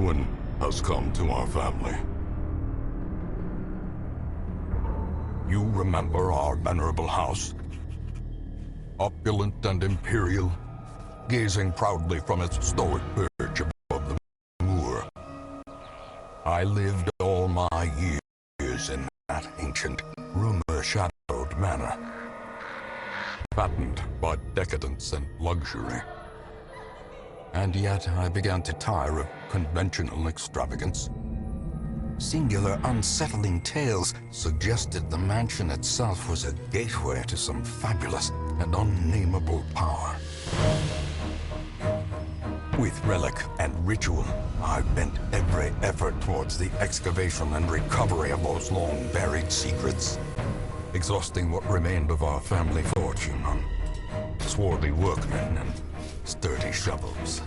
Ruin has come to our family. You remember our venerable house? Opulent and imperial, gazing proudly from its stoic perch above the moor. I lived all my years in that ancient, rumor-shadowed manor, fattened by decadence and luxury. And yet I began to tire of conventional extravagance. Singular, unsettling tales suggested the mansion itself was a gateway to some fabulous and unnameable power. With relic and ritual, I bent every effort towards the excavation and recovery of those long-buried secrets, exhausting what remained of our family fortune on swarthy workmen and sturdy shovels.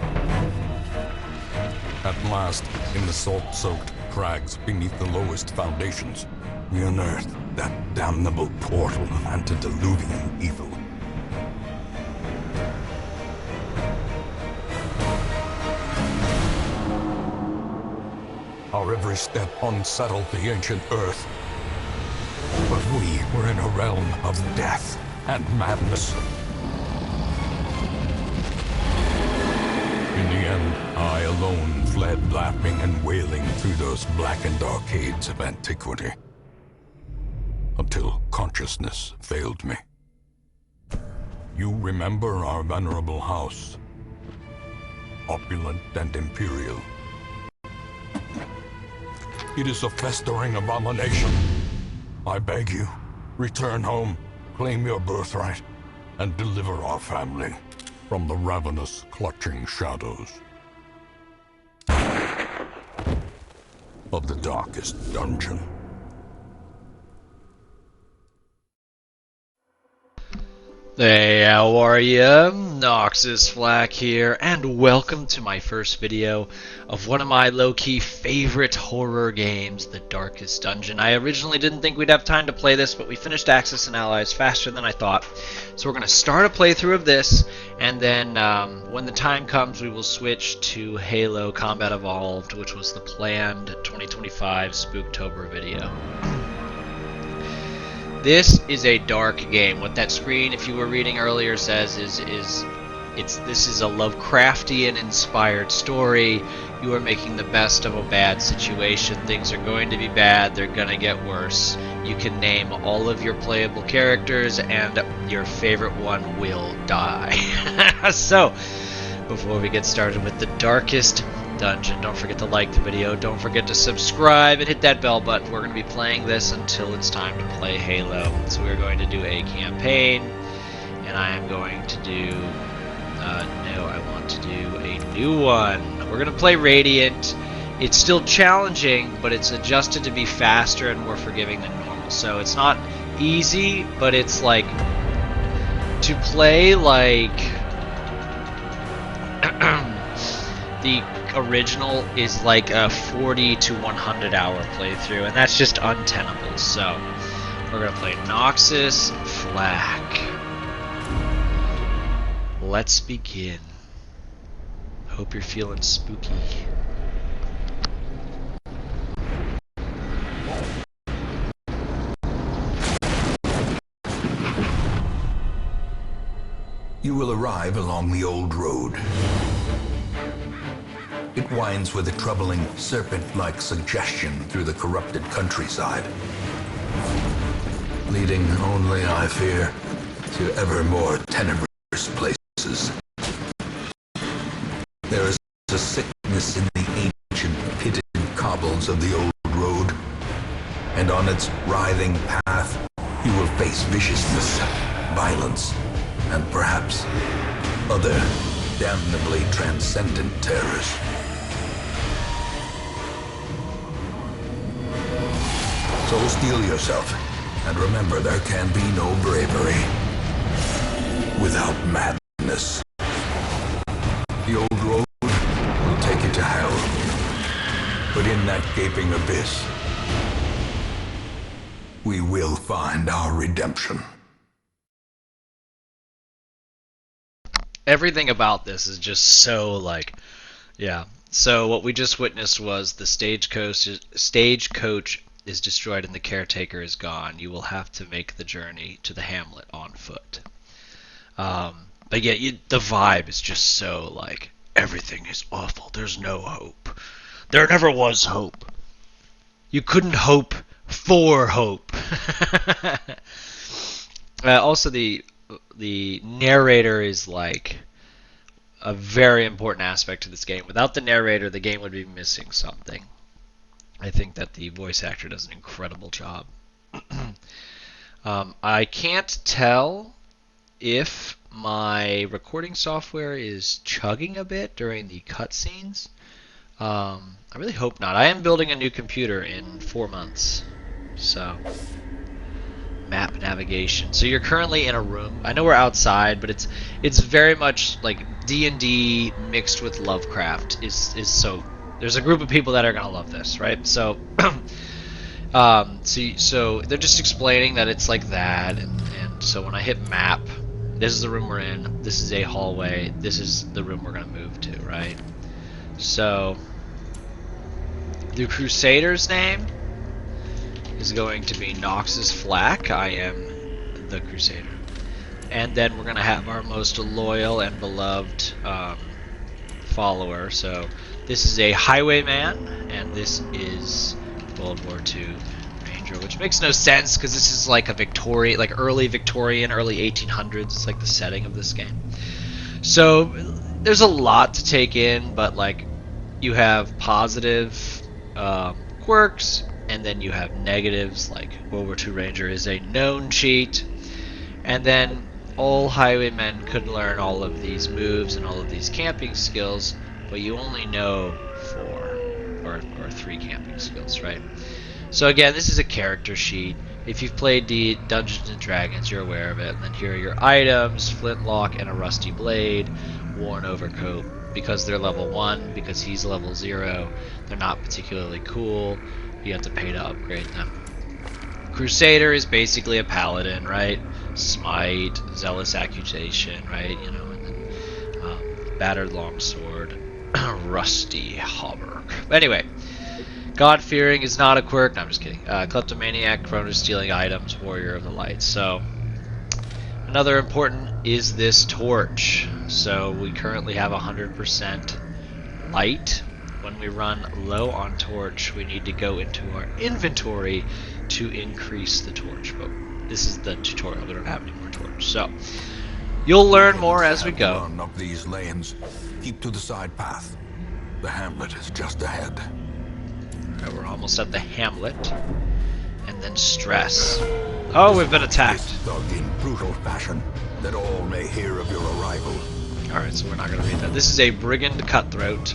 At last, in the salt-soaked crags beneath the lowest foundations, we unearthed that damnable portal of antediluvian evil. Our every step unsettled the ancient earth. But we were in a realm of death and madness. In the end, I alone fled laughing and wailing through those blackened arcades of antiquity, until consciousness failed me. You remember our venerable house, opulent and imperial. It is a festering abomination. I beg you, return home, claim your birthright, and deliver our family from the ravenous, clutching shadows of the Darkest Dungeon. Hey, how are ya? Noxis Flak here, and welcome to my first video of one of my low-key favorite horror games, The Darkest Dungeon. I originally didn't think we'd have time to play this, but we finished Axis and Allies faster than I thought. So we're going to start a playthrough of this, and then when the time comes, we will switch to Halo Combat Evolved, which was the planned 2025 Spooktober video. This is a dark game. What that screen, if you were reading earlier, says this is a Lovecraftian inspired story. You are making the best of a bad situation. Things are going to be bad. They're gonna get worse. You can name all of your playable characters, and your favorite one will die. So, before we get started with The Darkest Dungeon, don't forget to like the video, don't forget to subscribe, and hit that bell button. We're going to be playing this until it's time to play Halo. So we're going to do a campaign, and I am going to do no, I want to do a new one. We're going to play Radiant. It's still challenging, but it's adjusted to be faster and more forgiving than normal. So it's not easy, but it's like to play like the original is like a 40 to 100 hour playthrough, and that's just untenable. So we're gonna play Noxis Flak. Let's begin. Hope you're feeling spooky. You will arrive along the old road. It winds with a troubling, serpent-like suggestion through the corrupted countryside, leading only, I fear, to ever more tenebrous places. There is a sickness in the ancient, pitted cobbles of the old road, and on its writhing path, you will face viciousness, violence, and perhaps other damnably transcendent terrors. So steel yourself, and remember there can be no bravery without madness. The old road will take you to hell, but in that gaping abyss, we will find our redemption. Everything about this is just so like, yeah, So what we just witnessed was the stagecoach is destroyed and the caretaker is gone. You will have to make the journey to the hamlet on foot. But yeah, the vibe is just so like, everything is awful. There's no hope. There never was hope. You couldn't hope for hope. Also, the narrator is like a very important aspect to this game. Without the narrator, the game would be missing something. I think that the voice actor does an incredible job. I can't tell if my recording software is chugging a bit during the cutscenes. I really hope not. I am building a new computer in 4 months. So, map navigation. So you're currently in a room. I know we're outside, but it's very much like D&D mixed with Lovecraft is so. There's a group of people that are gonna love this, right? So, so they're just explaining that it's like that, and so when I hit map, this is the room we're in. This is a hallway. This is the room we're gonna move to, right? So the Crusader's name is going to be Noxis Flak. I am the Crusader. And then we're going to have our most loyal and beloved follower. So this is a highwayman, and this is World War II Ranger, which makes no sense because this is like a Victorian, like early Victorian, early 1800s. It's like the setting of this game. So there's a lot to take in, but like you have positive quirks, and then you have negatives, like World War II Ranger is a known cheat, and then all highwaymen could learn all of these moves and all of these camping skills, but you only know 4 or 3 camping skills, right? So again, this is a character sheet. If you've played the Dungeons and Dragons, you're aware of it. And then here are your items: flintlock and a rusty blade, worn overcoat. Because they're level 1, because he's level 0, they're not particularly cool. You have to pay to upgrade them. Crusader is basically a paladin, right? Smite, zealous accusation, right? You know, and then battered longsword, rusty hauberk. Anyway, God-fearing is not a quirk. No, I'm just kidding. Kleptomaniac, prone to stealing items, warrior of the light. So another important is this torch. So we currently have 100% light. When we run low on torch, we need to go into our inventory to increase the torch. But this is the tutorial. We don't have any more torch. So you'll learn more as we go. Run up these lanes. Keep to the side path. The hamlet is just ahead. Right, we're almost at the hamlet. And then stress. Oh, we've been attacked. Thug in brutal fashion, that all may hear of your arrival. Alright, so we're not going to read that. This is a brigand cutthroat.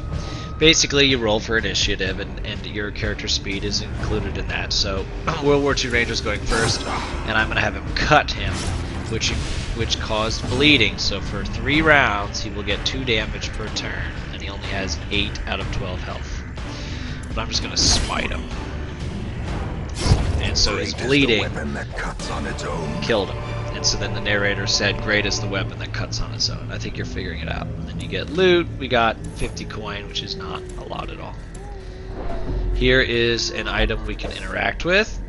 Basically, you roll for initiative, and your character speed is included in that. So, World War II Ranger's going first, and I'm going to have him cut him, which caused bleeding. So for 3 rounds, he will get 2 damage per turn, and he only has 8 out of 12 health. But I'm just going to smite him. And so his bleeding killed him. And so then the narrator said, great is the weapon that cuts on its own. I think you're figuring it out. And then you get loot. We got 50 coin, which is not a lot at all. Here is an item we can interact with.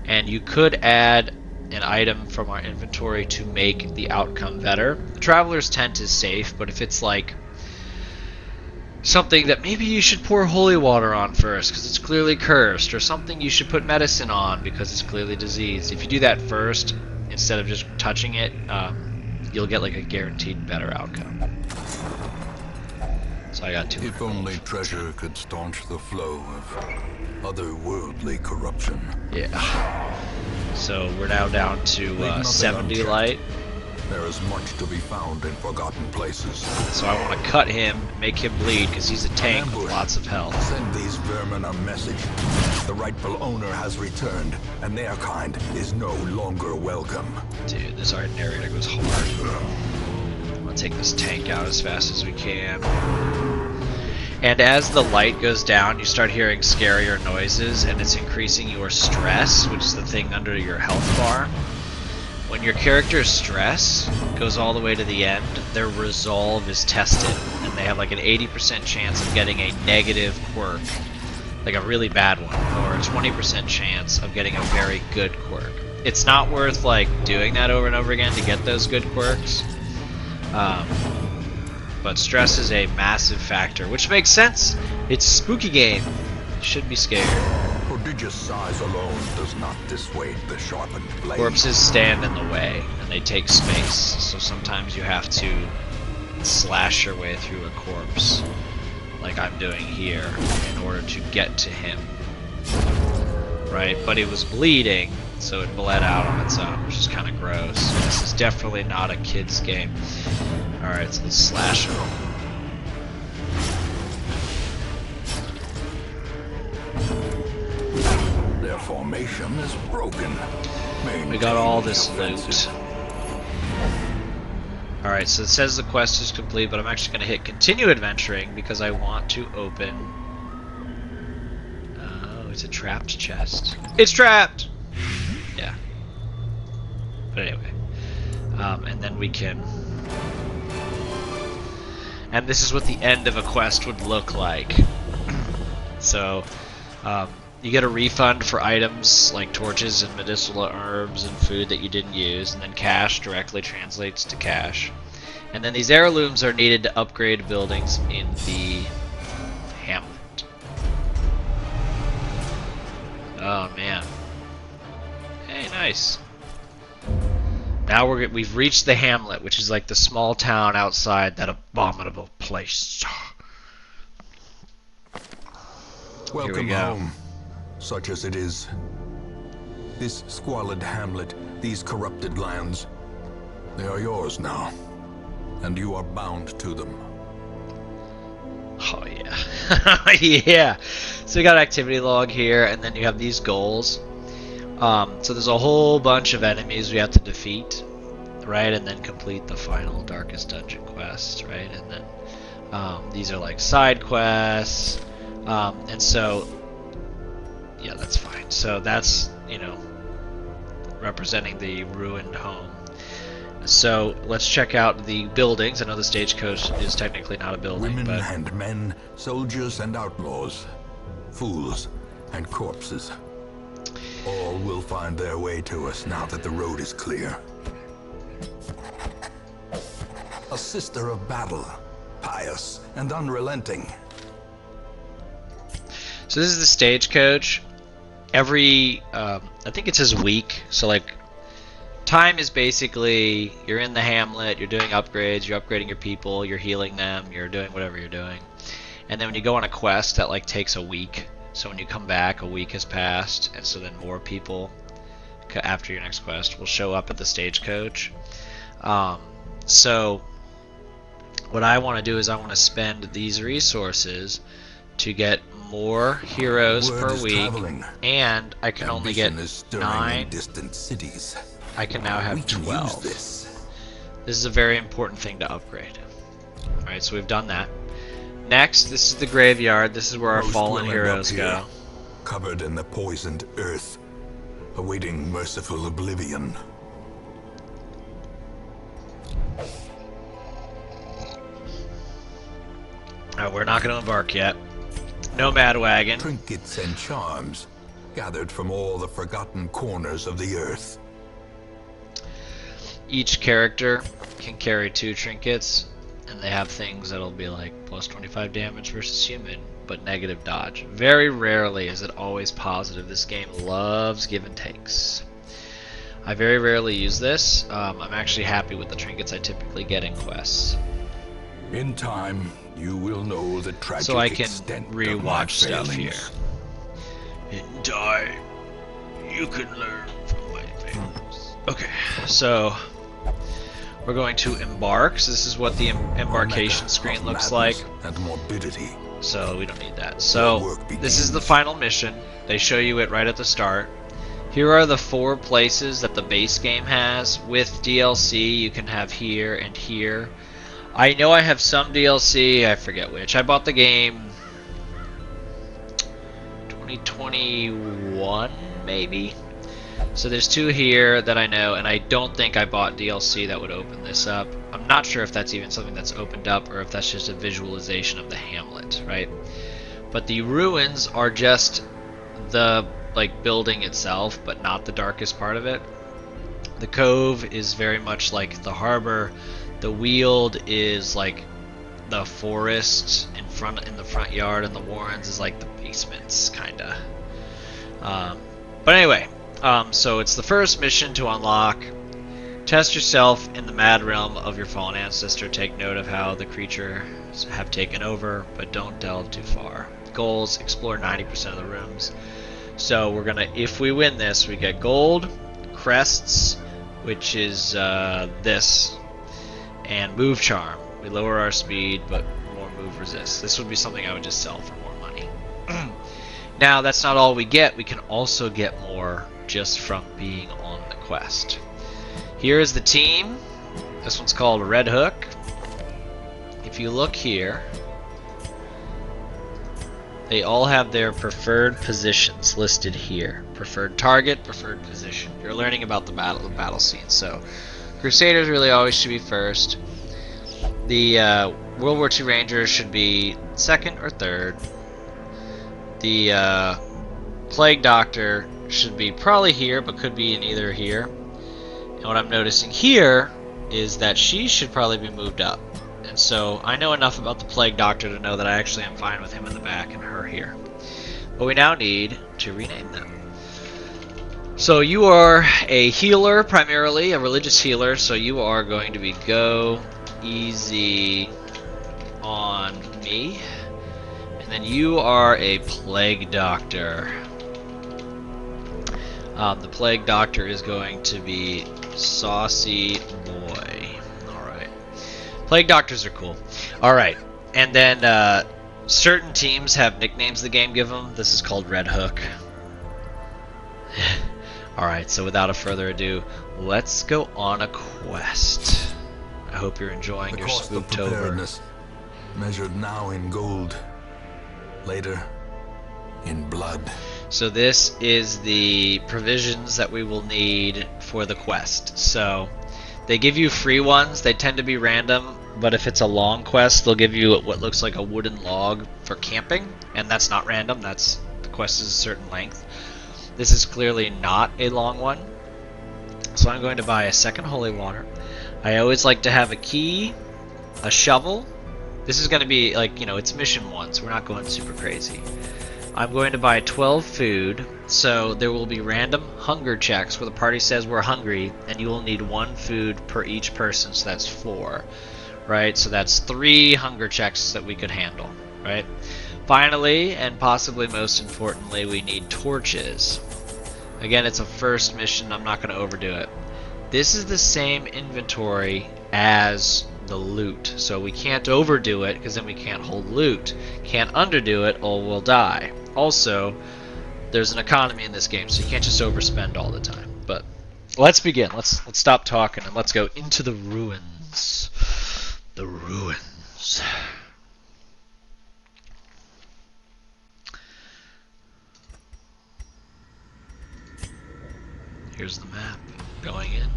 And you could add an item from our inventory to make the outcome better. The Traveler's Tent is safe, but if it's like something that maybe you should pour holy water on first because it's clearly cursed, or something you should put medicine on because it's clearly diseased, if you do that first instead of just touching it, you'll get like a guaranteed better outcome. So I got 2. If only treasure could staunch the flow of otherworldly corruption. Yeah. So we're now down to 70 light. There is much to be found in forgotten places. So I want to cut him, make him bleed, because he's a tank with lots of health. Send these vermin a message. The rightful owner has returned, and their kind is no longer welcome. Dude, this art narrator goes hard. I'm going to take this tank out as fast as we can. And as the light goes down, you start hearing scarier noises, and it's increasing your stress, which is the thing under your health bar. when your character's stress goes all the way to the end, their resolve is tested, and they have like an 80% chance of getting a negative quirk, like a really bad one, or a 20% chance of getting a very good quirk. It's not worth like doing that over and over again to get those good quirks, but stress is a massive factor, which makes sense. It's a spooky game. You should be scared. Prodigious size alone does not dissuade the sharpened blade. Corpses stand in the way, and they take space, so sometimes you have to slash your way through a corpse, like I'm doing here, in order to get to him. Right? But he was bleeding, so it bled out on its own, which is kind of gross. This is definitely not a kid's game. Alright, so let's slash him. Their formation is broken. We got all this loot. Alright, so it says the quest is complete, but I'm actually going to hit continue adventuring because I want to open... Oh, it's a trapped chest. It's trapped! Yeah. But anyway. And then we can... And this is what the end of a quest would look like. So, you get a refund for items like torches and medicinal herbs and food that you didn't use, and then cash directly translates to cash. And then these heirlooms are needed to upgrade buildings in the hamlet. Oh man. Hey, nice. Now we've reached the hamlet, which is like the small town outside that abominable place. Welcome Here we go. home, such as it is. This squalid hamlet, these corrupted lands, they are yours now, and you are bound to them. Oh yeah. Yeah. So we got an activity log here, and then you have these goals. So there's a whole bunch of enemies we have to defeat, right? And then complete the final Darkest Dungeon quest, right? And then these are like side quests. And so, yeah, that's fine. So that's, you know, representing the ruined home. So let's check out the buildings. I know the stagecoach is technically not a building, Women but and men, soldiers and outlaws, fools and corpses. All will find their way to us now that the road is clear. A sister of battle, pious and unrelenting. so this is the stagecoach. Every, I think it says week. So like, time is basically, you're in the hamlet, you're doing upgrades, you're upgrading your people, you're healing them, you're doing whatever you're doing. And then when you go on a quest, that like takes a week. So when you come back, a week has passed, and so then more people after your next quest will show up at the stagecoach. So what I want to do is I want to spend these resources to get more heroes Word per is week, traveling. and I can only get Ambition is stirring 9. in distant cities. I can now We have can 12. use this. This is a very important thing to upgrade. Alright, so we've done that. Next, this is the graveyard. This is where our Most fallen will end heroes up go. here, covered in the poisoned earth, awaiting merciful oblivion. We're not going to embark yet. Nomad wagon. Trinkets and charms, gathered from all the forgotten corners of the earth. Each character can carry 2 trinkets, and they have things that'll be like plus 25 damage versus human, but negative dodge. Very rarely is it always positive. This game loves give and takes. I very rarely use this. I'm actually happy with the trinkets I typically get in quests. In time, you will know the tragic So I can extent of my rewatch stuff here. failings. In time, you can learn from my failures. Okay, so we're going to embark. So this is what the embarkation Omega screen of looks like. madness and morbidity. So we don't need that. So work this is the begins. final mission. They show you it right at the start. Here are the 4 places that the base game has. With DLC, you can have here and here. I know I have some DLC, I forget which. I bought the game 2021, maybe. So there's 2 here that I know, and I don't think I bought DLC that would open this up. I'm not sure if that's even something that's opened up or if that's just a visualization of the hamlet, right? But the ruins are just the like building itself, but not the darkest part of it. The cove is very much like the harbor. The Weald is like the forest in the front yard, and the Warrens is like the basements, kinda. But anyway, so it's the first mission to unlock. Test yourself in the mad realm of your fallen ancestor. Take note of how the creatures have taken over, but don't delve too far. Goals: explore 90% of the rooms. So we're gonna, if we win this, we get gold, crests, which is this, and move charm. We lower our speed, but more move resist. This would be something I would just sell for more money. Now, that's not all we get. We can also get more just from being on the quest. Here is the team. This one's called Red Hook. If you look here, they all have their preferred positions listed here. Preferred target, preferred position. You're learning about the battle scene. So, Crusaders really always should be first. The World War II Rangers should be second or third. The Plague Doctor should be probably here, but could be in either here. And what I'm noticing here is that she should probably be moved up. And so I know enough about the Plague Doctor to know that I actually am fine with him in the back and her here. But we now need to rename them. So you are a healer primarily, a religious healer, so you are going to be Go Easy on Me. And then you are a Plague Doctor. The Plague Doctor is going to be Saucy Boy. Alright. Plague Doctors are cool. Alright. And then certain teams have nicknames the game give them. This is called Red Hook. Alright, so without a further ado, let's go on a quest. I hope you're enjoying your Spooktober. Measured now in gold, later in blood. So this is the provisions that we will need for the quest. So they give you free ones. They tend to be random, but if it's a long quest, they'll give you what looks like a wooden log for camping, and that's not random. That's the quest is a certain length. This is clearly not a long one. So I'm going to buy a second holy water. I always like to have a key, a shovel. This is going to be like, you know, it's mission 1, so we're not going super crazy. I'm going to buy 12 food, so there will be random hunger checks where the party says we're hungry, and you will need 1 food per each person, so that's 4, right? So that's 3 hunger checks that we could handle, right? Finally, and possibly most importantly, we need torches. Again, it's a first mission, I'm not going to overdo it. This is the same inventory as the loot, so we can't overdo it because then we can't hold loot. Can't underdo it or we'll die. Also, there's an economy in this game, so you can't just overspend all the time. But let's begin. Let's stop talking and let's go into the ruins. The ruins. Here's the map. Going in.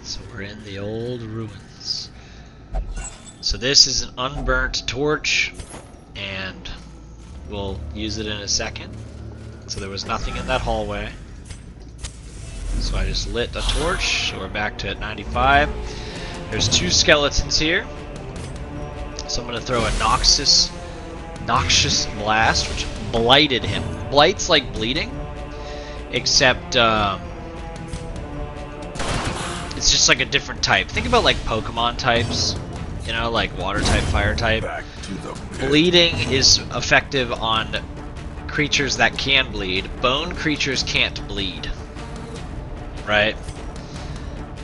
So we're in the old ruins. So this is an unburnt torch, and we'll use it in a second. So there was nothing in that hallway. So I just lit a torch, so we're back to 95. There's 2 skeletons here. So I'm going to throw a Noxis Blast, which blighted him. Blight's like bleeding, except it's just like a different type. Think about like Pokemon types, you know, like water type, fire type. Bleeding is effective on creatures that can bleed. Bone creatures can't bleed, right?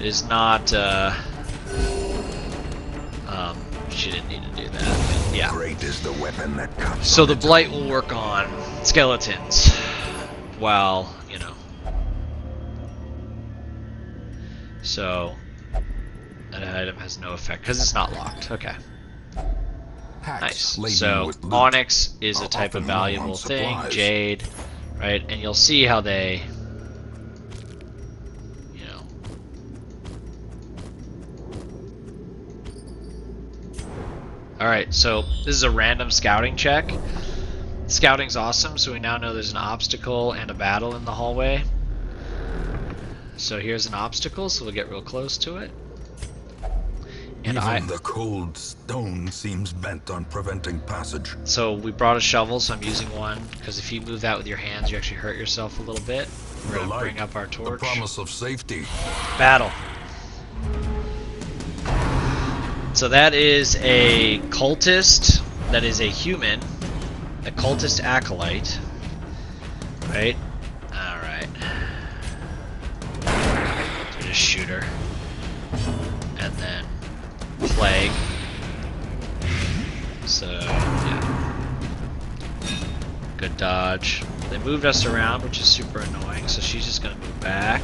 It is not she didn't need to do that. But yeah. Great is the weapon that comes. So the blight will work on skeletons, while, you know. So that item has no effect because it's not locked. Okay. Packs Nice. laden So with loot onyx is a are type of often low on valuable thing, supplies. jade, right? And you'll see how they, you know. Alright, so this is a random scouting check. Scouting's awesome, so we now know there's an obstacle and a battle in the hallway. So here's an obstacle, so we'll get real close to it. And Even the cold stone seems bent on preventing passage. So we brought a shovel, so I'm using one, because if you move that with your hands, you actually hurt yourself a little bit. We're The gonna bring light, up our the torch. promise of safety. Battle. So that is a cultist, that is a human, a cultist acolyte, right? Alright. So just shoot her. And then plague. So, yeah. Good dodge. They moved us around, which is super annoying, so she's just gonna move back.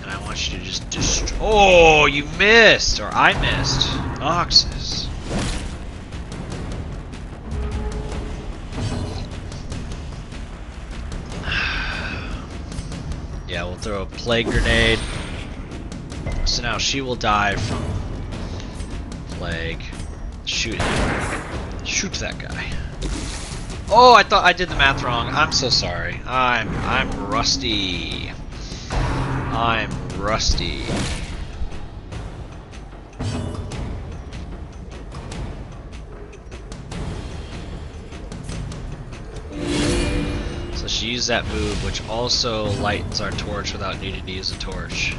And I want you to just destroy. Oh, you missed! Or I missed. Noxis. Yeah, we'll throw a plague grenade. So now she will die from plague. Shoot him. Shoot that guy. Oh, I thought I did the math wrong. I'm so sorry. I'm rusty. I'm rusty. So she used that move, which also lightens our torch without needing to use a torch.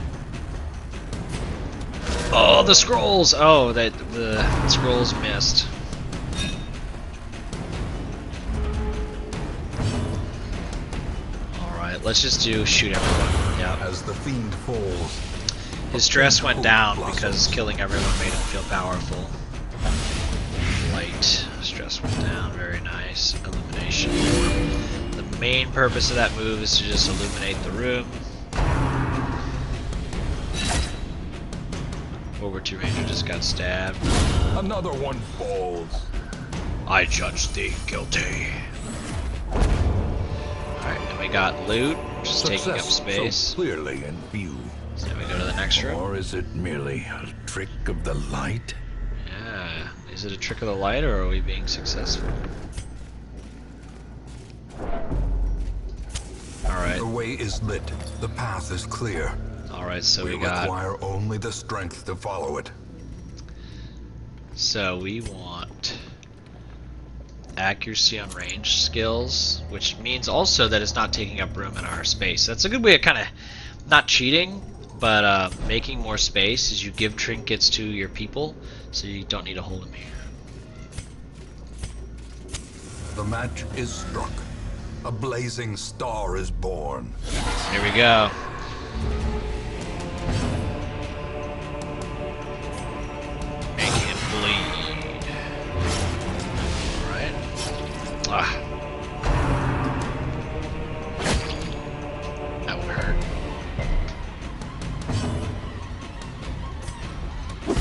Oh, the scrolls! Oh, that the scrolls missed. Alright, let's just do shoot everyone. Yep. As the fiend falls, His stress went down because killing everyone made him feel powerful. Light. Stress went down. Very nice. Illumination. The main purpose of that move is to just illuminate the room. Forward 2 Ranger just got stabbed. another one falls. I judge thee guilty. Alright, and we got loot, just taking up space. So clearly in view. So then we go to the next room. Or is it merely a trick of the light? Yeah. Is it a trick of the light, or are we being successful? Alright. The way is lit. The path is clear. Alright, so We we got... require only the strength to follow it. So we want accuracy on range skills, which means also that it's not taking up room in our space. That's a good way of kind of not cheating, but making more space is you give trinkets to your people, so you don't need to hold them here. The match is struck. A blazing star is born. Here we go. Make him bleed. Alright. Ah. That would hurt.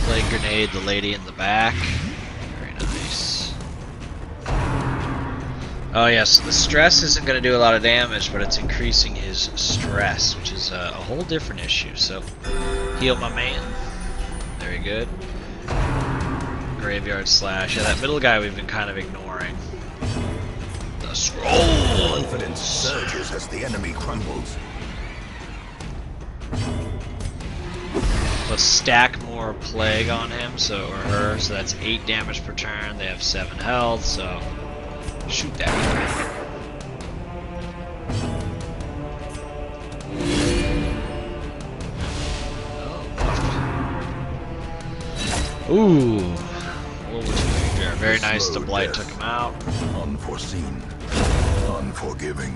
Plague grenade the lady in the back. Very nice. Oh yes, the stress isn't going to do a lot of damage, but it's increasing his stress, which is a whole different issue. So, heal my man. Very good. Graveyard slash. Yeah, that middle guy we've been kind of ignoring. The scroll! Confidence surges as the enemy crumbles. Let's stack more plague on him, so or her. So that's 8 damage per turn. They have 7 health, so shoot that guy. Oh, ooh. What was there? Very nice. The blight took him out. Unforeseen. Unforgiving.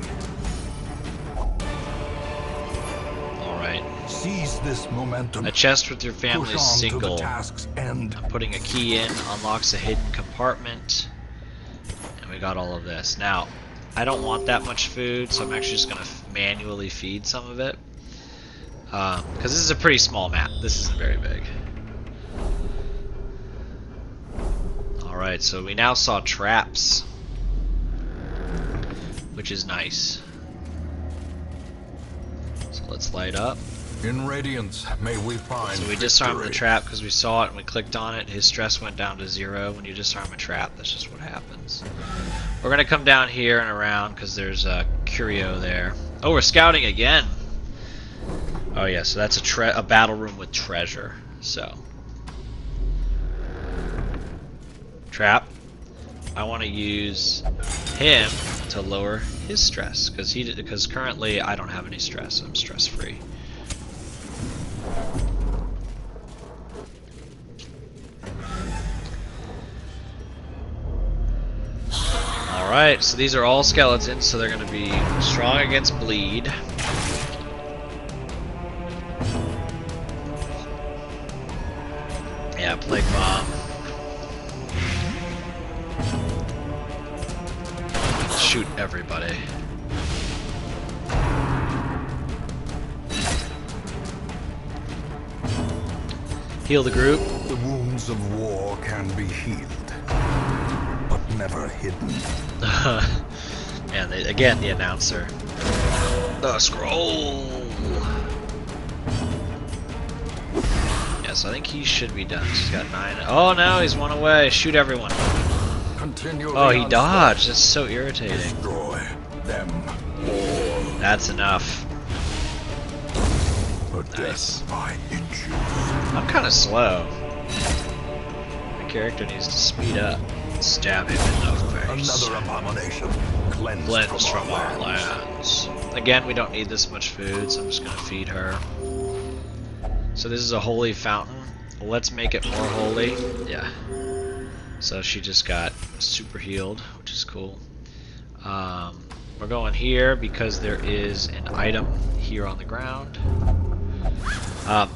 Alright. Seize this momentum. A chest with your family Push is on to single. the task's end. Putting a key in unlocks a hidden compartment. And we got all of this. Now, I don't want that much food, so I'm actually just going to manually feed some of it. Because this is a pretty small map. This isn't very big. Alright, so we now saw traps, which is nice. So let's light up. In radiance, may we find So we disarmed the victory. trap because we saw it and we clicked on it. His stress went down to 0 when you disarm a trap. That's just what happens. We're going to come down here and around because there's a curio there. Oh, we're scouting again. Oh yeah, so that's a battle room with treasure. So trap. I want to use him to lower his stress because currently I don't have any stress. I'm stress free. Alright, so these are all skeletons, so they're going to be strong against bleed. Yeah, plague bomb. Shoot everybody. Heal the group. The wounds of war can be healed, but never hidden. And again, the announcer. The scroll. Yes, I think he should be done. He's got 9. Oh no, he's 1 away. Shoot everyone. Continue Oh, the he onslaught. dodged. That's so irritating. Destroy them all. That's enough. A Nice. death by inches. I'm kind of slow. My character needs to speed up. Stab him in the face. Another abomination cleansed Cleansed from our lands. Again, we don't need this much food, so I'm just gonna feed her. So this is a holy fountain. Well, let's make it more holy. Yeah. So she just got super healed, which is cool. We're going here because there is an item here on the ground.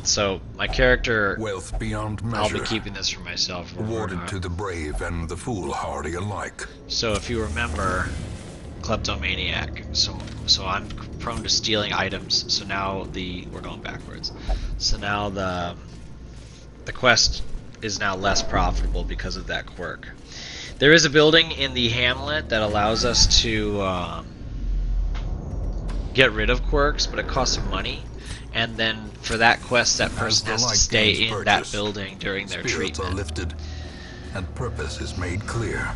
So my character, Wealth beyond measure. I'll be keeping this for myself. Awarded to the brave and the foolhardy alike. So if you remember, kleptomaniac. So I'm prone to stealing items. So now we're going backwards. So now the quest is now less profitable because of that quirk. There is a building in the hamlet that allows us to get rid of quirks, but it costs money. And then for that quest, that person has to stay in that building during their Spirits are treatment. lifted, and purpose is made clear.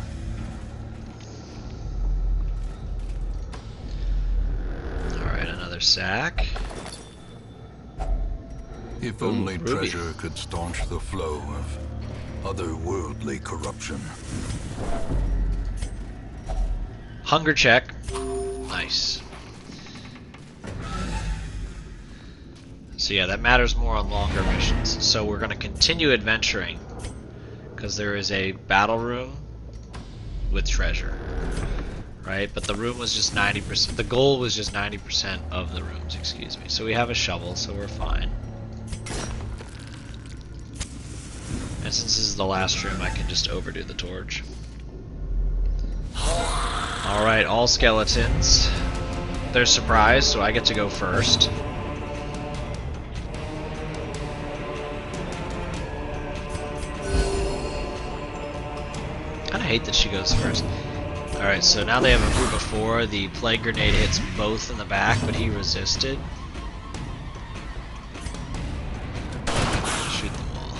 Alright, another sack. If only Ruby. treasure could staunch the flow of otherworldly corruption. Hunger check. Nice. So yeah, that matters more on longer missions. So we're going to continue adventuring because there is a battle room with treasure, right? But the room was just 90%. The goal was just 90% of the rooms, excuse me. So we have a shovel, so we're fine. And since this is the last room, I can just overdo the torch. Alright, all skeletons. They're surprised, so I get to go first. I hate that she goes first. Alright, so now they have a group of 4. The plague grenade hits both in the back, but he resisted. Shoot them all.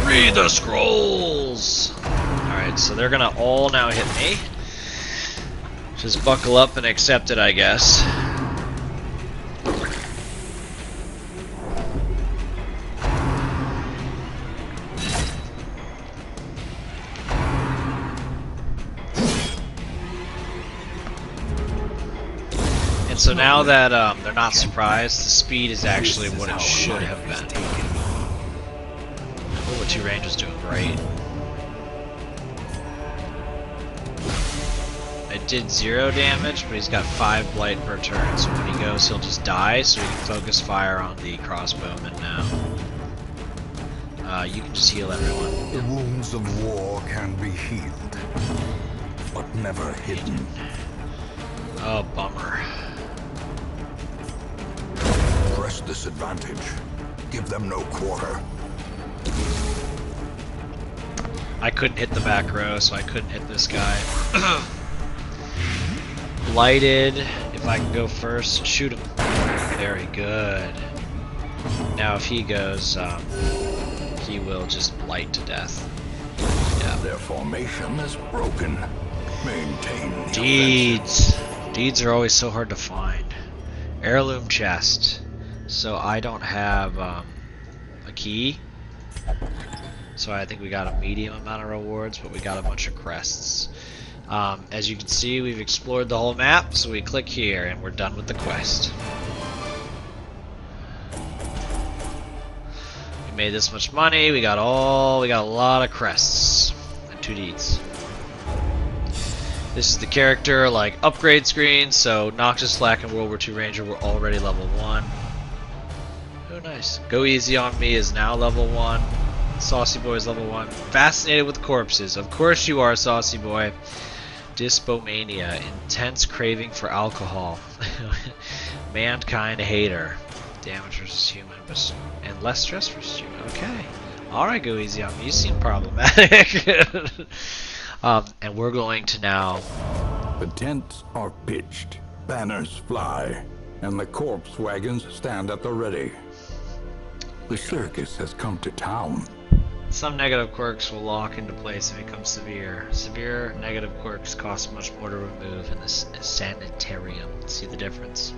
Read the scrolls! Alright, so they're gonna all now hit me. Just buckle up and accept it, I guess. So now that they're not surprised, the speed is actually what it should have been. Oh, 2 range is doing great. It did 0 damage, but he's got 5 blight per turn, so when he goes he'll just die, so we can focus fire on the crossbowman now. You can just heal everyone. The wounds of war can be healed, but never hidden. Oh, bummer. Press this advantage. Give them no quarter. I couldn't hit the back row, so I couldn't hit this guy. Blighted. If I can go first, shoot him. Very good. Now if he goes, he will just blight to death. Yeah. Their formation is broken. Maintain the Deeds. Deeds are always so hard to find. Heirloom chest. So I don't have a key. So I think we got a medium amount of rewards, but we got a bunch of crests. As you can see, we've explored the whole map, so we click here and we're done with the quest. We made this much money, we got a lot of crests and 2 deeds. This is the character like upgrade screen, so Noxis Flak and World War II Ranger were already level 1. Oh nice. Go Easy on Me is now level 1. Saucy Boy is level 1. Fascinated with corpses. Of course you are, Saucy Boy. Dyspomania. Intense craving for alcohol. Mankind hater. Damage versus human, and less stress versus human. Okay. Alright, Go Easy on Me. You seem problematic. And we're going to now... The tents are pitched, banners fly, and the corpse wagons stand at the ready. The circus has come to town. Some negative quirks will lock into place if it becomes severe. Severe negative quirks cost much more to remove in this sanitarium. See the difference?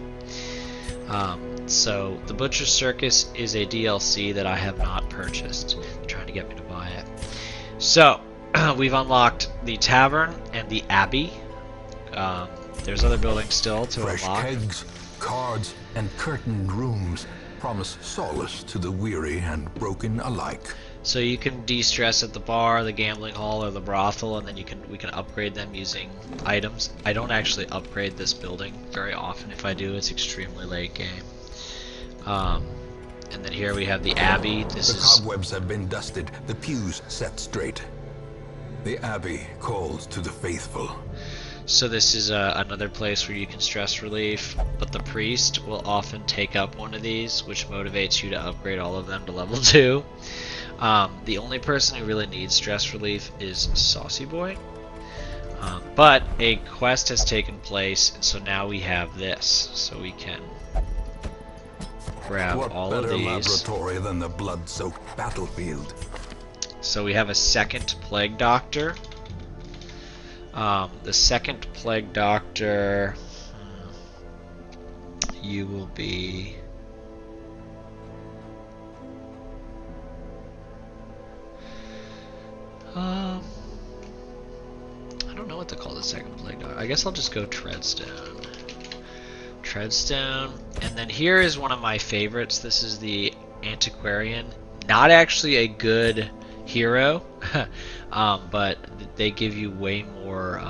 So the Butcher's Circus is a DLC that I have not purchased. They're trying to get me to buy it. So we've unlocked the tavern and the abbey. There's other buildings still to Fresh unlock. kegs, cards, and curtained rooms promise solace to the weary and broken alike. So you can de-stress at the bar, the gambling hall, or the brothel, and then we can upgrade them using items. I don't actually upgrade this building very often. If I do, it's extremely late game. And then here we have the Abbey. The cobwebs have been dusted, the pews set straight. The Abbey calls to the faithful. So this is another place where you can stress relief, but the priest will often take up one of these, which motivates you to upgrade all of them to level 2. The only person who really needs stress relief is Saucy Boy. But a quest has taken place, and so now we have this. So we can grab all of these. What better laboratory than the blood-soaked battlefield? So we have a second Plague Doctor. The second Plague Doctor, you will be... I don't know what to call the second Plague Doctor. I guess I'll just go Treadstone. Treadstone. And then here is one of my favorites. This is the Antiquarian. Not actually a good hero, but they give you way more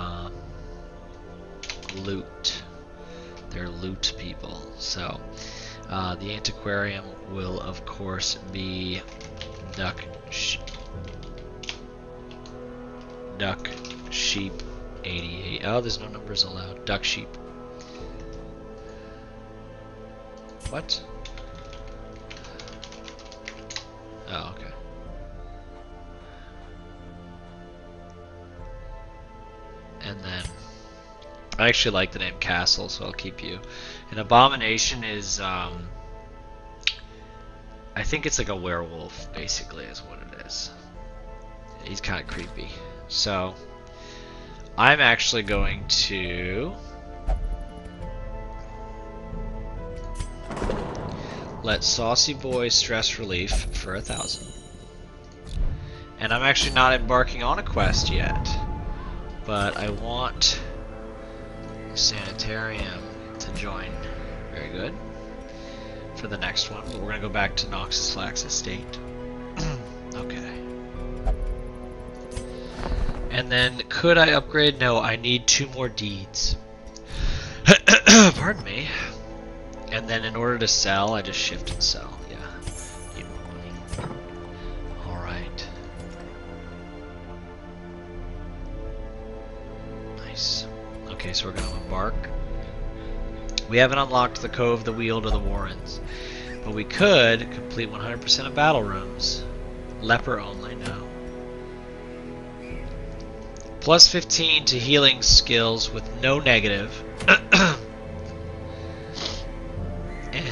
loot. They're loot people. So the Antiquarian will of course be Duck Sheep 88. Oh, there's no numbers allowed. Duck Sheep. What? Oh, okay. And then I actually like the name Castle, so I'll keep you. An Abomination is I think it's like a werewolf, basically, is what it is. He's kind of creepy. So I'm actually going to let Saucy Boy stress relief for 1,000. And I'm actually not embarking on a quest yet, but I want the Sanitarium to join. Very good. For the next one, but we're gonna go back to Noxis Flak's estate. Okay. And then, could I upgrade? No, I need 2 more deeds. Pardon me. And then in order to sell, I just shift and sell. Yeah. Need more money. Alright. Nice. Okay, so we're going to embark. We haven't unlocked the Cove, the Weald, or the Warrens. But we could complete 100% of battle rooms Leper only, no. Plus 15 to healing skills with no negative. Eh.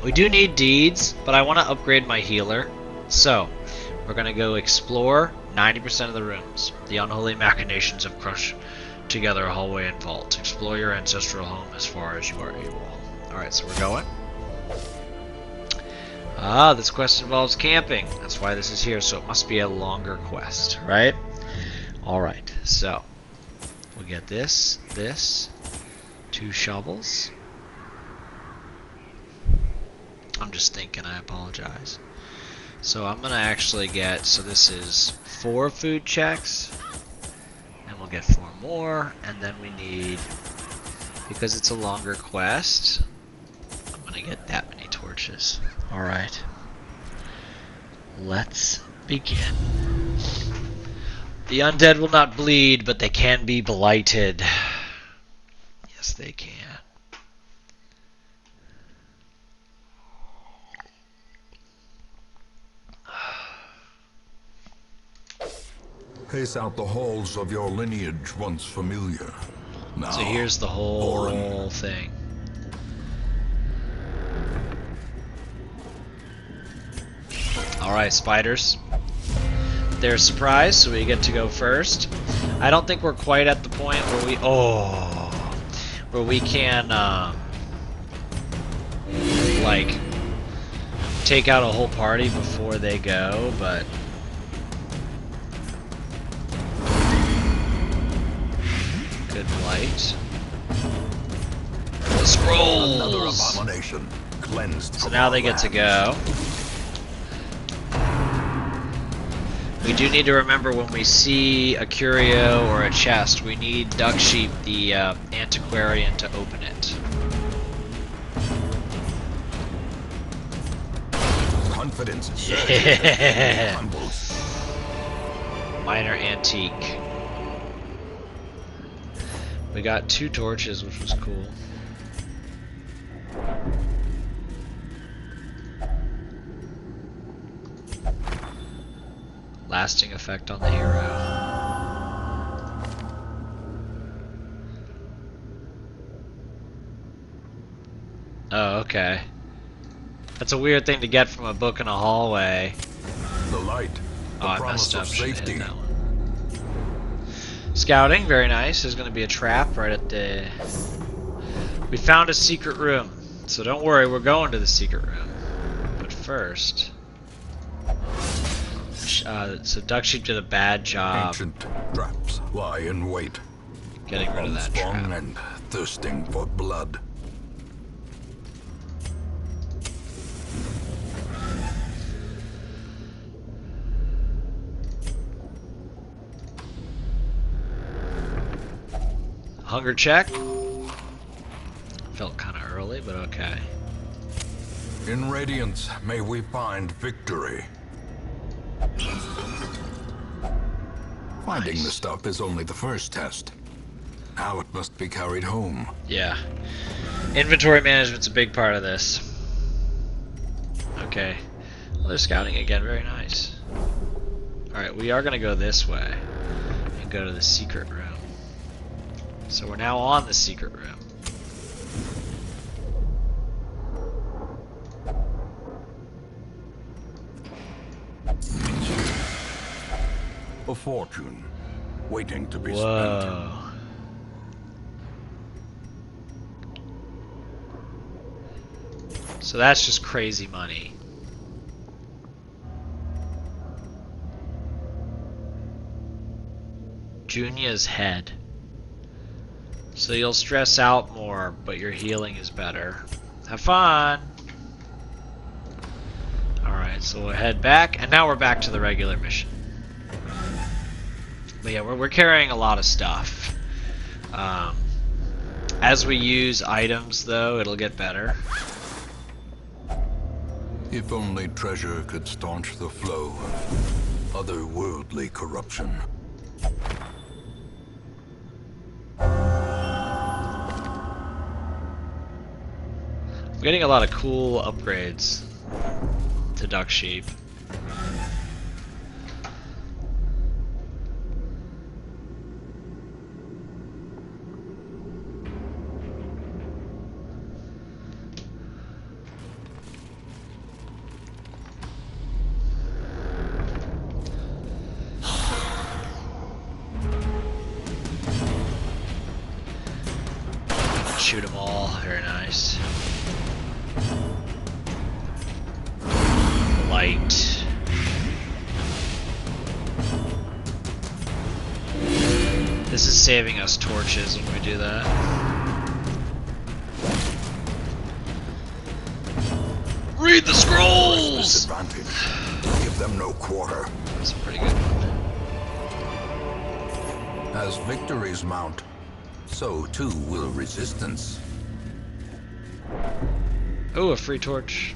We do need deeds, but I want to upgrade my healer. So, we're going to go explore 90% of the rooms. The unholy machinations have crushed together a hallway and vault. Explore your ancestral home as far as you are able. Alright, so we're going. Ah, this quest involves camping. That's why this is here, so it must be a longer quest, right? Alright, so we'll get this, 2 shovels. I'm just thinking, I apologize. So I'm gonna actually get, so this is 4 food checks, and we'll get 4 more, and then we need, because it's a longer quest, I'm gonna get that many torches. Alright. Let's begin. The undead will not bleed, but they can be blighted. Yes, they can. Pace out the halls of your lineage once familiar. Now, So here's the whole foreign. thing. Alright, spiders. They're surprised, so we get to go first. I don't think we're quite at the point where we can like take out a whole party before they go, but good blight. The scrolls. Another abomination cleansed. So now they get to go. We do need to remember when we see a curio or a chest, we need Duck Sheep, the antiquarian, to open it. Confidence. Yeah. Humbles. Minor antique. We got 2 torches, which was cool. Lasting effect on the hero. Oh, okay. That's a weird thing to get from a book in a hallway. The light. The Oh, I promise messed up. of Should've safety. hit that one. Scouting, very nice. There's going to be a trap right at the... We found a secret room. So don't worry, we're going to the secret room. But first... so Duck Sheep did a bad job Ancient traps lie in wait. getting rid of that Unstrung trap. and thirsting for blood. Hunger check. Felt kind of early, but okay. In radiance, may we find victory. Finding the stuff is only the first test. Now it must be carried home. Yeah. Inventory management's a big part of this. Okay. Well, they're scouting again. Very nice. Alright, we are going to go this way and go to the secret room. So we're now on the secret room. A fortune, waiting to be spent. Whoa. So that's just crazy money. Junia's head. So you'll stress out more, but your healing is better. Have fun! Alright, so we'll head back, and now we're back to the regular mission. But yeah, we're carrying a lot of stuff. As we use items, though, it'll get better. If only treasure could staunch the flow of otherworldly corruption. getting a lot of cool upgrades to Duck Sheep. Shoot them all, very nice. Light. This is saving us torches when we do that. Read the scrolls! Disadvantage. Give them no quarter. That's a pretty good one. As victories mount, so too will resistance. Oh, a free torch.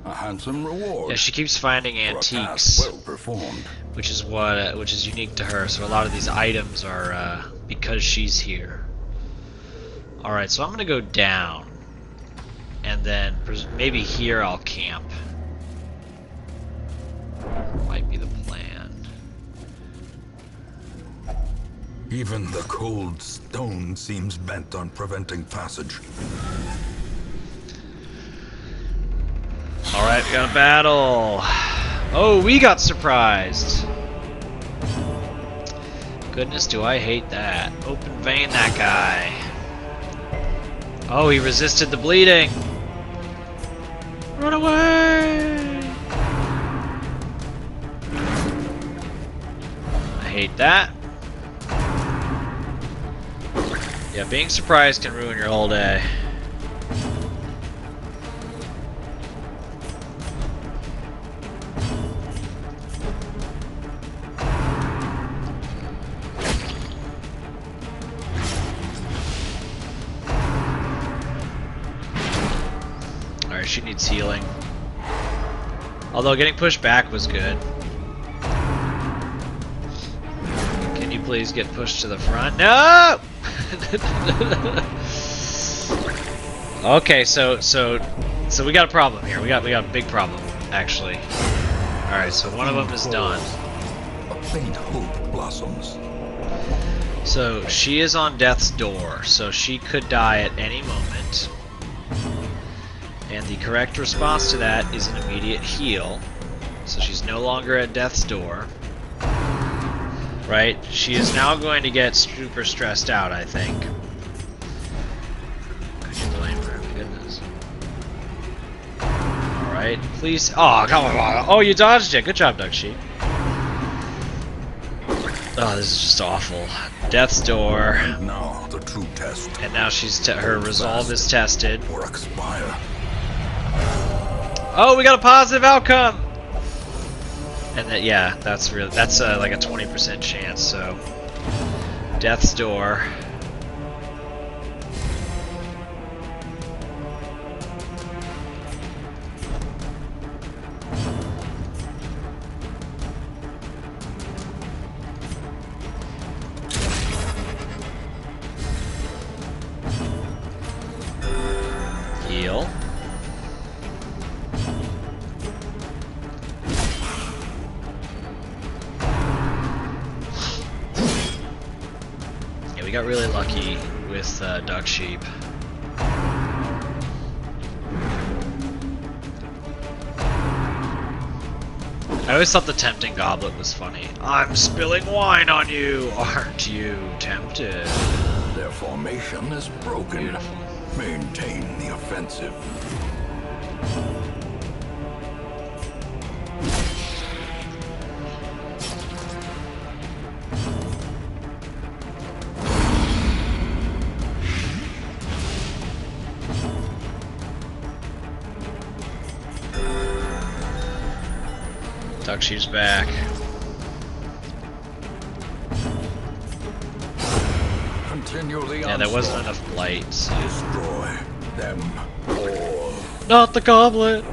A handsome reward. Yeah, she keeps finding for a task antiques, well performed. which is unique to her. So a lot of these items are because she's here. All right, so I'm gonna go down, and then maybe here I'll camp. Might be the plan. Even the cold stone seems bent on preventing passage. Alright, we got a battle. Oh, we got surprised. Goodness, do I hate that. Open vein that guy. Oh, he resisted the bleeding. Run away. I hate that. Yeah, being surprised can ruin your whole day. Alright, she needs healing. Although getting pushed back was good. Can you please get pushed to the front? No! Okay, so we got a problem here. We got a big problem, actually. All right, so one of them is done. A faint hope blossoms. So she is on death's door, so she could die at any moment. And the correct response to that is an immediate heal. So she's no longer at death's door. Right? She is now going to get super stressed out, I think. Could you blame her? Goodness. Alright, please. Oh, come on. Oh, you dodged it. Good job, Duck Sheep. Oh, this is just awful. Death's door. And now the true test. And now she's her resolve is tested. Or expire. Oh, we got a positive outcome! And that, yeah, that's really, that's like a 20% chance, so. Death's door. Heal. We got really lucky with Duck Sheep. I always thought the tempting goblet was funny. I'm spilling wine on you. Aren't you tempted? Their formation is broken. Beautiful. Maintain the offensive. Duck Sheep's back. Continue the Yeah, there wasn't onslaught. enough blight. So. Destroy them all. Not the goblet!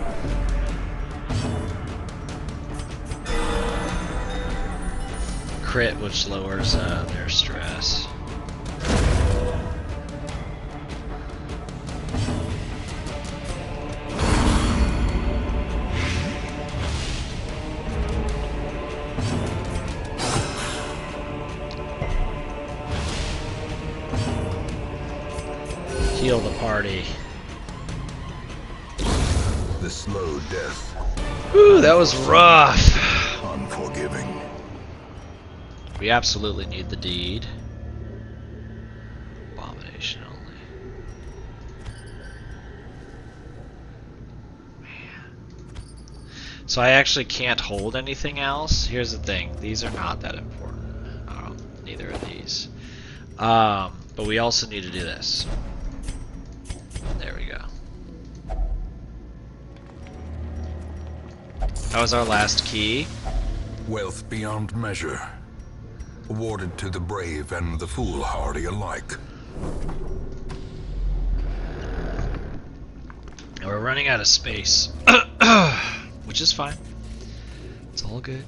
Crit, which lowers their stress. heal the party. The slow death. Ooh, that was rough. Unforgiving. We absolutely need the deed. Abomination only. So I actually can't hold anything else. Here's the thing. These are not that important. Neither are these. But we also need to do this. There we go. That was our last key. Wealth beyond measure. Awarded to the brave and the foolhardy alike. And we're running out of space. Which is fine. It's all good.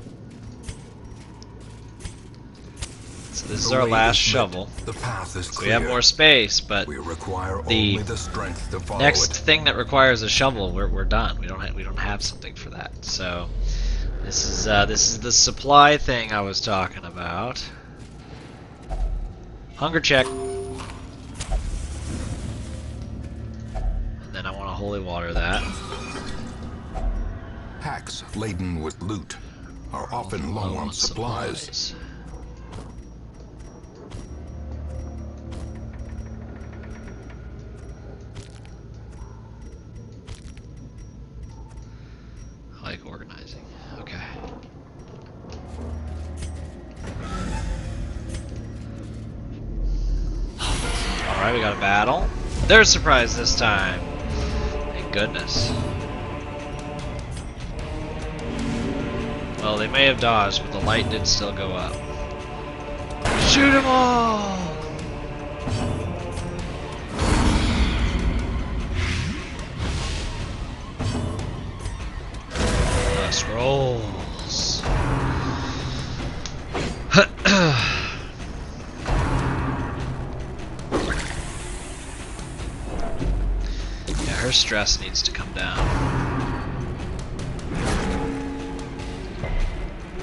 So this is our last shovel. The path is so we have more space, but we require only the strength to follow next it. thing that requires a shovel, we're done. We don't have something for that. So this is the supply thing I was talking about. Hunger check. And then I want to holy water that. Packs laden with loot are often low on supplies. I like organizing. Okay. Alright, we got a battle. They're surprised this time. Thank goodness. Well, they may have dodged, but the light did still go up. Shoot them all! Scrolls. Yeah, her stress needs to come down.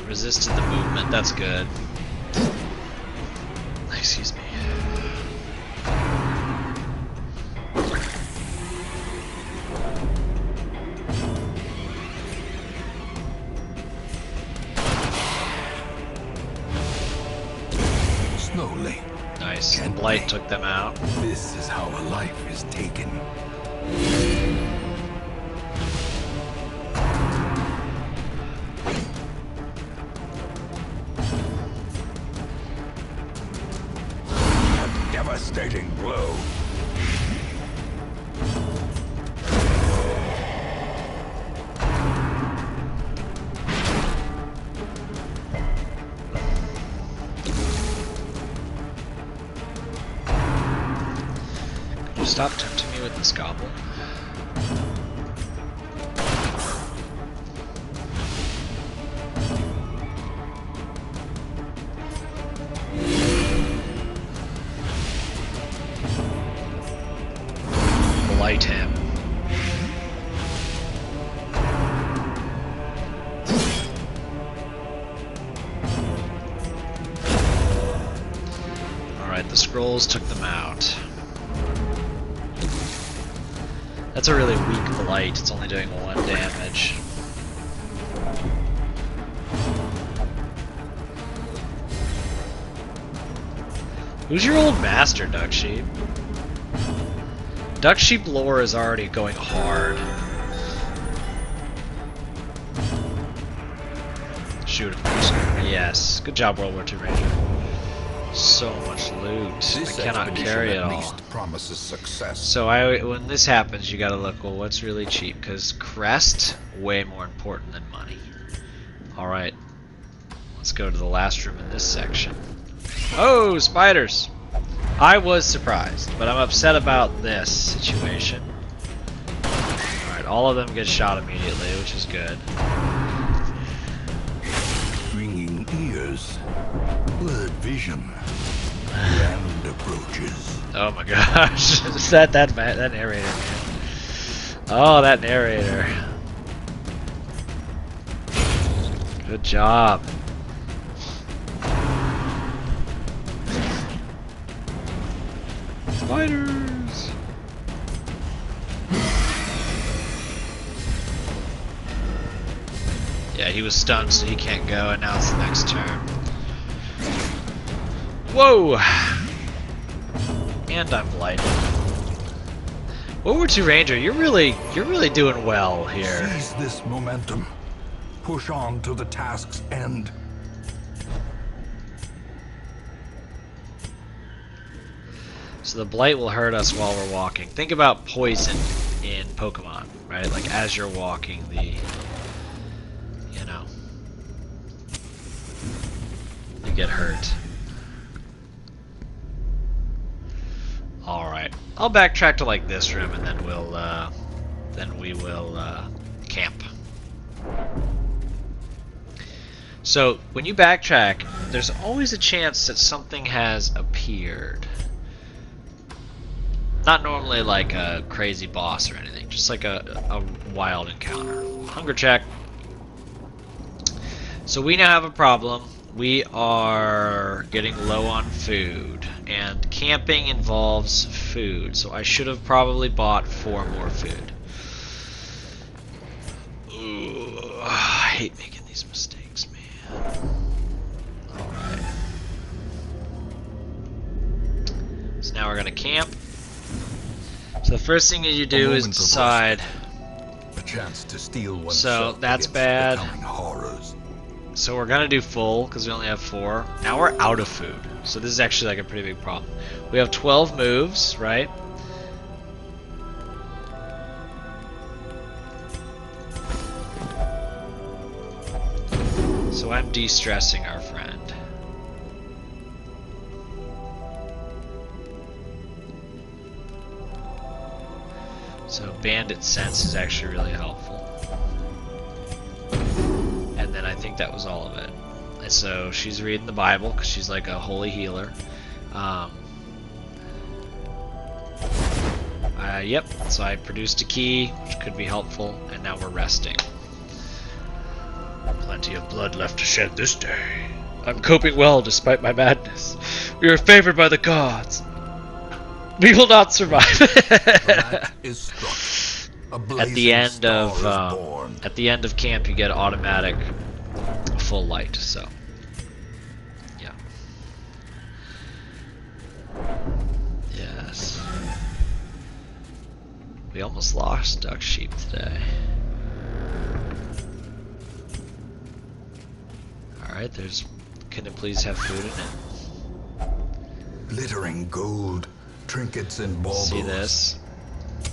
Resisted the movement, that's good. Excuse me. Slowly. Nice. The blight took them out. This is how a life is taken. A devastating blow. Stop tempting me with this goblin. Blight him. Alright, the scrolls took them out. That's a really weak blight, it's only doing 1 damage. Who's your old master, Duck Sheep? Duck Sheep lore is already going hard. Shoot him. Yes. Good job, World War II Ranger. So much loot. This I cannot carry it at all. least promises success. So when this happens, you gotta look, well, what's really cheap? Because crest, way more important than money. Alright. Let's go to the last room in this section. Oh, spiders! I was surprised, but I'm upset about this situation. Alright, all of them get shot immediately, which is good. Ringing ears, blurred vision, grand approaches. Oh my gosh, is that narrator, man? Oh, that narrator. Good job. Spiders! he was stunned, so he can't go, and now it's the next turn. Whoa! And I'm blighted. World War II Ranger, you're really doing well here. Seize this momentum. Push on to the task's end. So the blight will hurt us while we're walking. Think about poison in Pokemon, right? Like as you're walking, you get hurt. All right, I'll backtrack to like this room, and then we will camp. So when you backtrack, there's always a chance that something has appeared. Not normally like a crazy boss or anything, just like a wild encounter. Hunger check. So we now have a problem. We are getting low on food, and camping involves food, so I should have probably bought 4 more food. Ooh, I hate making these mistakes, man. Alright. So now we're gonna camp. So the first thing that you do is decide. A chance to steal oneself. So that's bad. Horrors. So we're gonna do full because we only have 4. Now we're out of food. So this is actually like a pretty big problem. We have 12 moves, right? So I'm de-stressing our friend. So Bandit Sense is actually really helpful. And then I think that was all of it. And so she's reading the Bible because she's like a holy healer. Yep, so I produced a key, which could be helpful, and now we're resting. Plenty of blood left to shed this day. I'm coping well despite my madness. We are favored by the gods. We will not survive. Is struck. A At the end star is of born. at the end of camp, you get automatic full light. So, yeah. Yes. We almost lost Duck Sheep today. Alright, there's. Can it please have food in it? Glittering gold, trinkets and baubles. See this?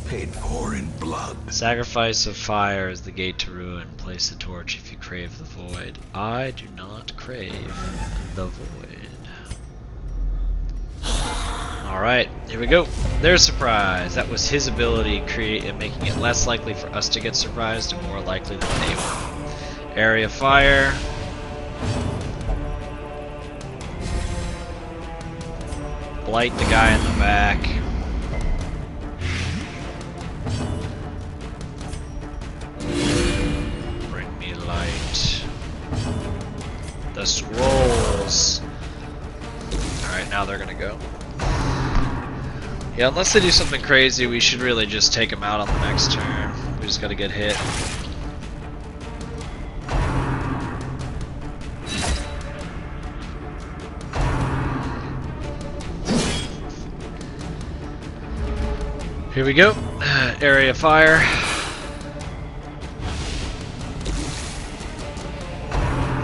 Paid for in blood. Sacrifice of fire is the gate to ruin. Place the torch if you crave the void. I do not crave the void. Alright, here we go. There's surprise. That was his ability making it less likely for us to get surprised and more likely that they will. Area fire. Blight the guy in the back. Bring me light. The scrolls. Alright, now they're gonna go. Yeah, unless they do something crazy, we should really just take them out on the next turn. We just gotta get hit. Here we go. Area fire.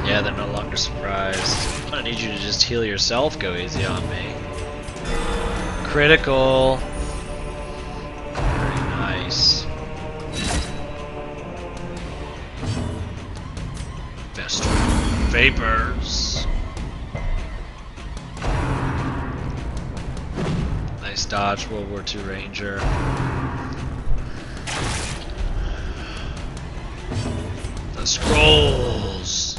Yeah, they're no longer surprised. I'm gonna need you to just heal yourself. Go easy on me. Critical. Very nice. Best vapors. Nice dodge, World War II Ranger. The scrolls.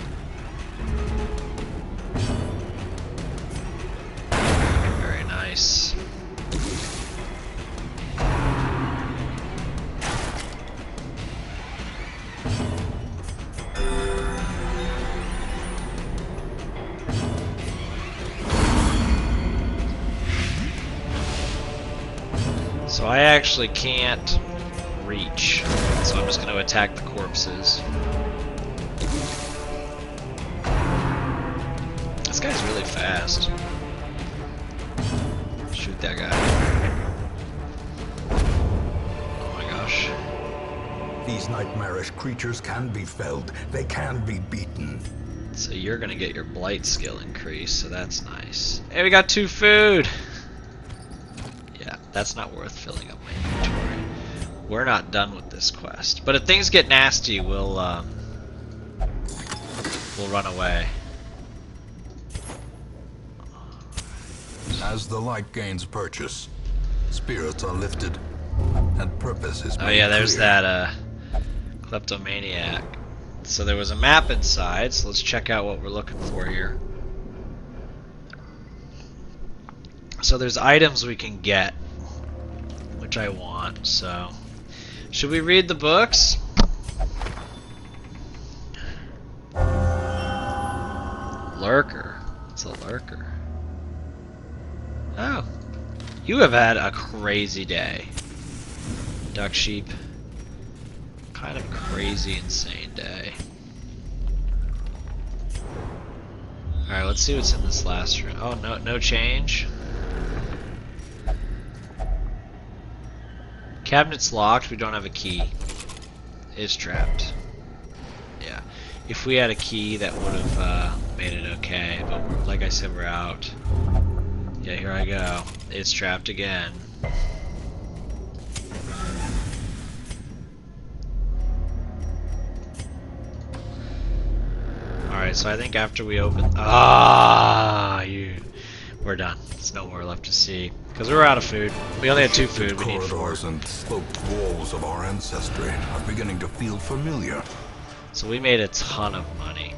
Very nice. So I actually can't reach, so I'm just going to attack the corpses. This guy's really fast. Shoot that guy. Oh my gosh. These nightmarish creatures can be felled. They can be beaten. So you're gonna get your blight skill increased, so that's nice. Hey, we got 2 food! Yeah, that's not worth filling up my inventory. We're not done with this quest. But if things get nasty, we'll run away. As the light gains purchase, spirits are lifted, and purpose is made Oh yeah, there's clear. that kleptomaniac. So there was a map inside, so let's check out what we're looking for here. So there's items we can get, which I want, so... Should we read the books? Lurker. It's a lurker. Oh. You have had a crazy day. Duck sheep. Kind of crazy, insane day. Alright, let's see what's in this last room. Oh, no change. Cabinet's locked, we don't have a key. It's trapped. Yeah. If we had a key, that would have made it okay, but like I said, we're out. Yeah, here I go. It's trapped again. Alright, so I think after we open... We're done. There's no more left to see. Because we're out of food. We only had 2 food, we need 4. Corridors and sloped walls of our ancestry are beginning to feel familiar. So we made a ton of money.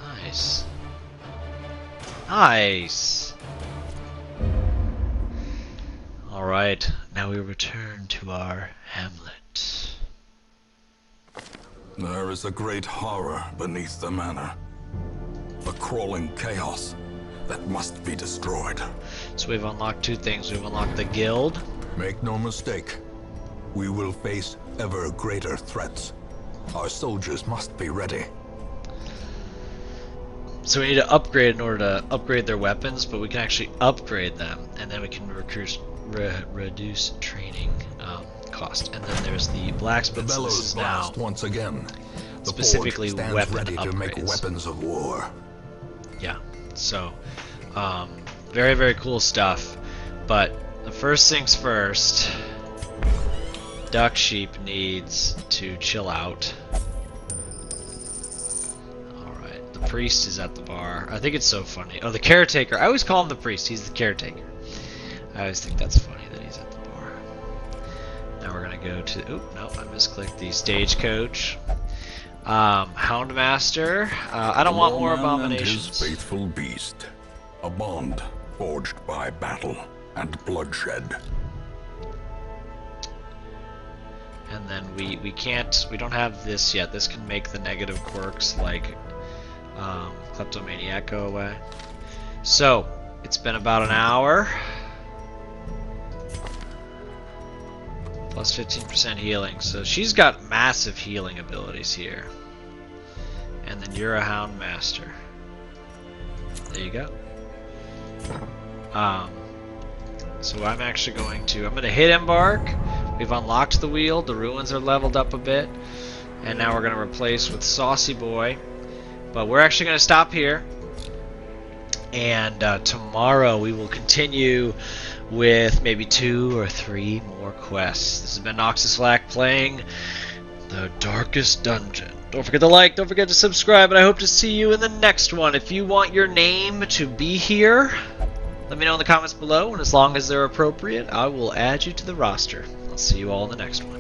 Nice. Nice! Alright, now we return to our hamlet. There is a great horror beneath the manor. A crawling chaos that must be destroyed. So we've unlocked 2 things. We've unlocked the guild. Make no mistake, we will face ever greater threats. Our soldiers must be ready. So we need to upgrade in order to upgrade their weapons, but we can actually upgrade them, and then we can reduce training cost. And then there's the blacksmith. The So this bellows is now blast once again. The specifically forge stands weapon ready to make upgrades. weapons of war. Yeah. So very, very cool stuff. But the first things first, Duck Sheep needs to chill out. Alright, the priest is at the bar. I think it's so funny. Oh, the caretaker. I always call him the priest. He's the caretaker. I always think that's funny that he's at the bar. Now we're gonna go to... Oop, no, I misclicked the stagecoach. Houndmaster. I don't want more abominations. And his faithful beast. A bond forged by battle and bloodshed. And then we don't have this yet. This can make the negative quirks like Kleptomaniac go away. So, it's been about an hour. Plus 15% healing. So she's got massive healing abilities here. And then you're a Houndmaster. There you go. So I'm actually going to hit Embark. We've unlocked the wheel. The ruins are leveled up a bit. And now we're going to replace with Saucy Boy. But we're actually going to stop here. And tomorrow we will continue with maybe 2 or 3 more quests. This has been Noxis Flak playing the Darkest Dungeon. Don't forget to like, don't forget to subscribe, and I hope to see you in the next one. If you want your name to be here, let me know in the comments below, and as long as they're appropriate, I will add you to the roster. I'll see you all in the next one.